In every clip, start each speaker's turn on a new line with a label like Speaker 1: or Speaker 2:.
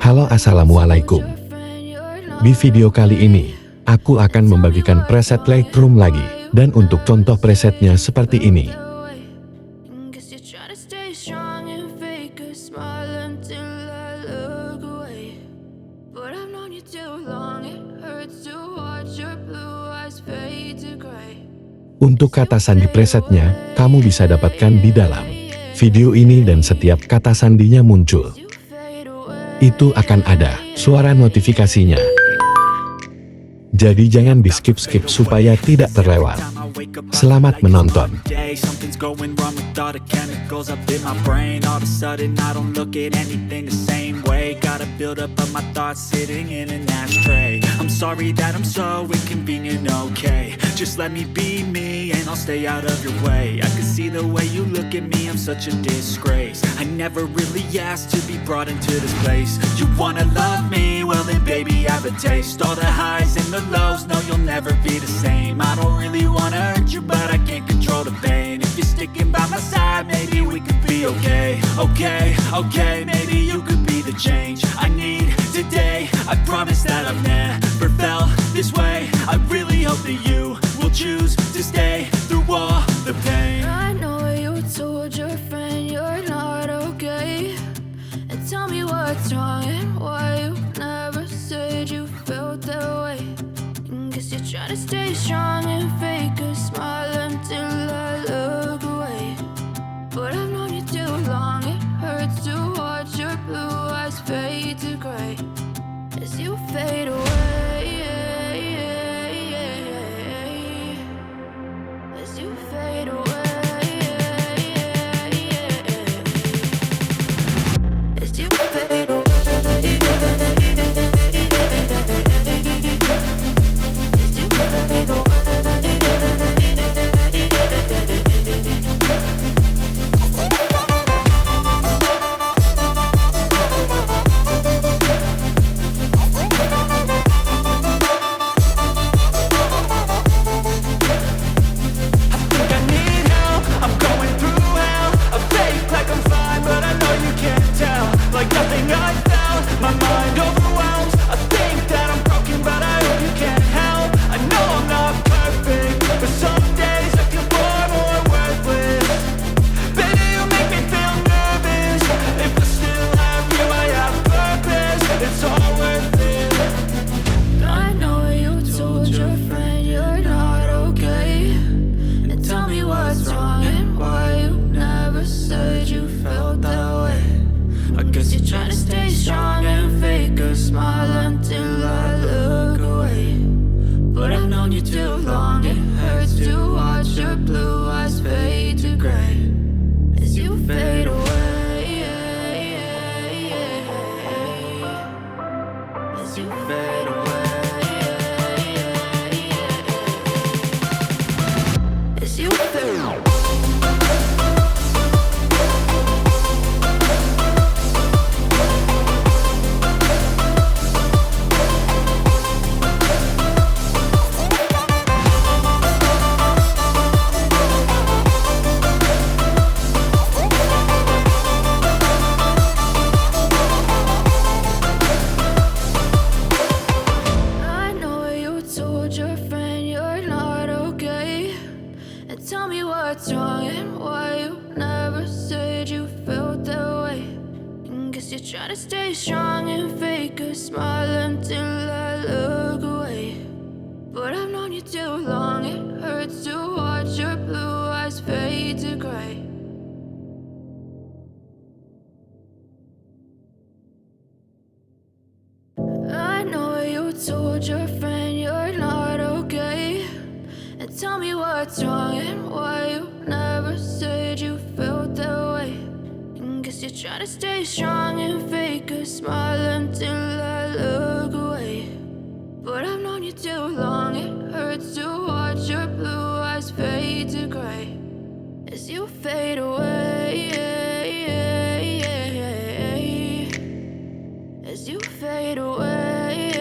Speaker 1: Halo, assalamualaikum. Di video kali ini, aku akan membagikan preset Lightroom lagi. Dan untuk contoh presetnya seperti ini. Untuk kata sandi presetnya, kamu bisa dapatkan di dalam video ini dan setiap kata sandinya muncul, itu akan ada suara notifikasinya. Jadi jangan di skip-skip supaya tidak terlewat. Selamat menonton.
Speaker 2: Something's going wrong with all the chemicals up in my brain. All of a sudden I don't look at anything the same way. Got a build up of my thoughts sitting in an ashtray. I'm sorry that I'm so inconvenient, okay. Just let me be me and I'll stay out of your way. I can see the way you look at me, I'm such a disgrace. I never really asked to be brought into this place. You wanna love me? Well then baby I have a taste. All the highs and the lows, no you'll never be the same. I don't really wanna hurt you but I can't control the pain. If you're sticking by my side, maybe we could be okay. Okay, maybe you could be the change I need today. I promise that I've never felt this way. I really hope that you will choose to stay through all the pain.
Speaker 3: I know you told your friend you're not okay, and tell me what's wrong and why you never said you felt that way. Guess you're trying to stay strong and fake a smile until I look away. But I've known you too long, it hurts to watch your blue eyes fade to gray as you fade away. As you fade away. As you fade away. Try to stay strong and fake a smile until I look away. But I've known you too long, it hurts to watch your blue eyes fade to gray. I know you told your friend you're not okay, and tell me what's wrong and why you never said you felt that way. Guess you're trying to stay strong and fake a smile until I look away. But I've known you too long, it hurts to watch your blue eyes fade to gray as you fade away. As you fade away.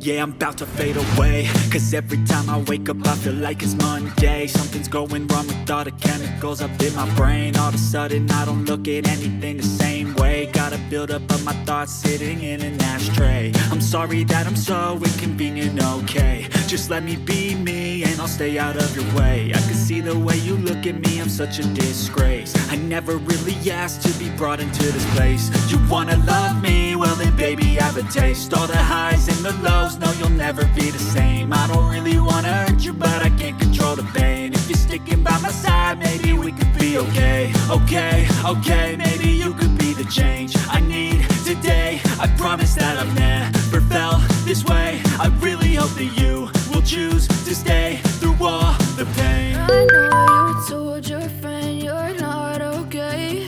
Speaker 2: Yeah, I'm about to fade away. Cause every time I wake up I feel like it's Monday. Something's going wrong with all the chemicals up in my brain. All of a sudden I don't look at anything the same way. Gotta build up of my thoughts sitting in an ashtray. I'm sorry that I'm so inconvenient, okay. Just let me be me and I'll stay out of your way. I can see the way you look at me, I'm such a disgrace. I never really asked to be brought into this place. You wanna love me? Well then baby have a taste. All the highs and the lows, no you'll never be the same. I don't really wanna hurt you but I can't control the pain. If you're sticking by my side, maybe we could be okay. Okay, maybe you could be the change I need today. I promise that I've never felt this way. I really hope that you will choose to stay through all the pain.
Speaker 3: I know you told your friend you're not okay,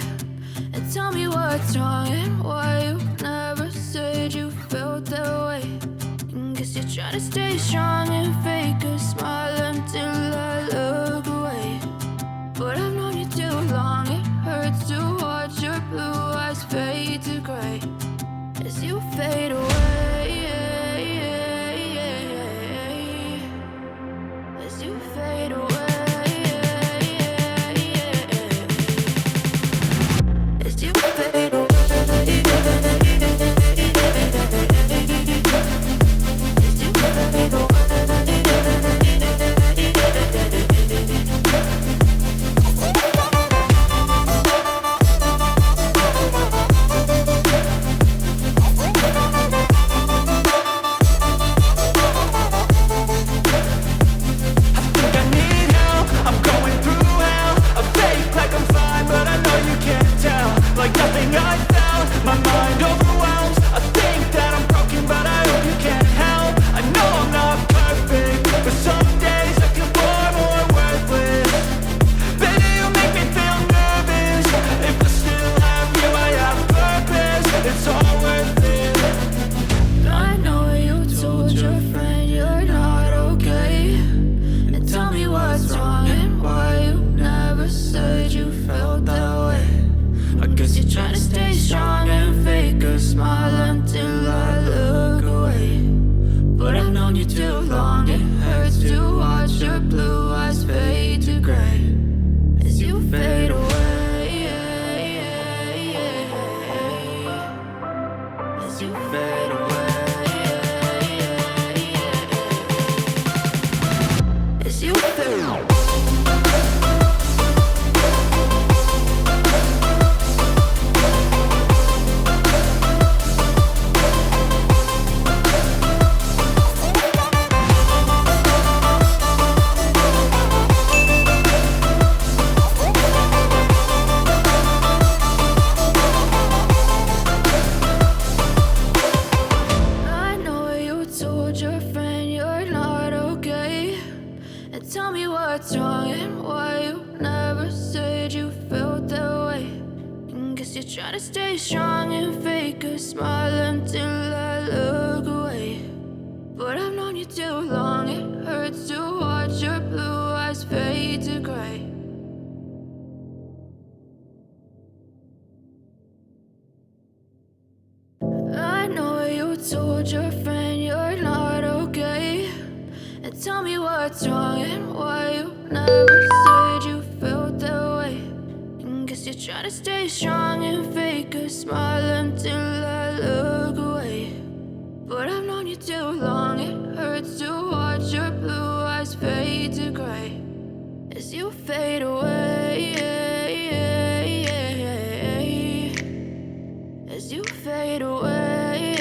Speaker 3: and tell me what's wrong and why you never said you felt that way. And guess you're trying to stay strong and fake a smile until I look away. But I've known you too long, it hurts to watch your blue eyes fade to gray as you fade away. As you fade away. As you fade away. As you fade away. Try to stay strong and fake a smile until I look away. But I've known you too long, it hurts to watch your blue eyes fade to gray. I know you told your friend you're not okay, and tell me what's wrong and why you never said you felt that way. Guess you're trying to stay strong and fake a smile until I look away. But I've known you too long, it hurts to watch your blue eyes fade to gray as you fade away. As you fade away.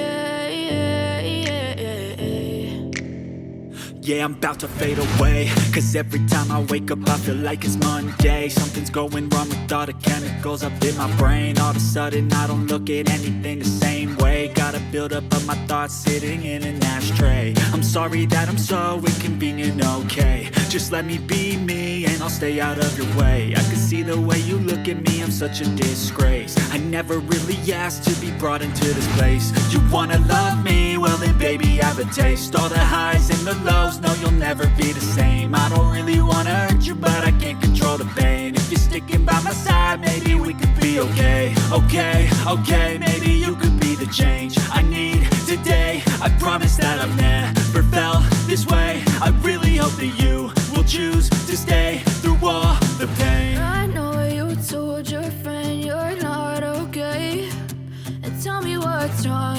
Speaker 2: Yeah, I'm about to fade away. Cause every time I wake up I feel like it's Monday. Something's going wrong with all the chemicals up in my brain. All of a sudden I don't look at anything the same way. Gotta build up of my thoughts sitting in an ashtray. I'm sorry that I'm so inconvenient, okay. Just let me be me and I'll stay out of your way. I can see the way you look at me, I'm such a disgrace. I never really asked to be brought into this place. You wanna love me? Well then baby have a taste. All the highs and the lows, no you'll never be the same. I don't really wanna hurt you but I can't control the pain. If you're sticking by my side, maybe we could be okay. Okay, maybe you could be the change I need today. I promise that I've never this way. I really hope that you will choose to stay through all the pain.
Speaker 3: I know you told your friend you're not okay, and tell me what's wrong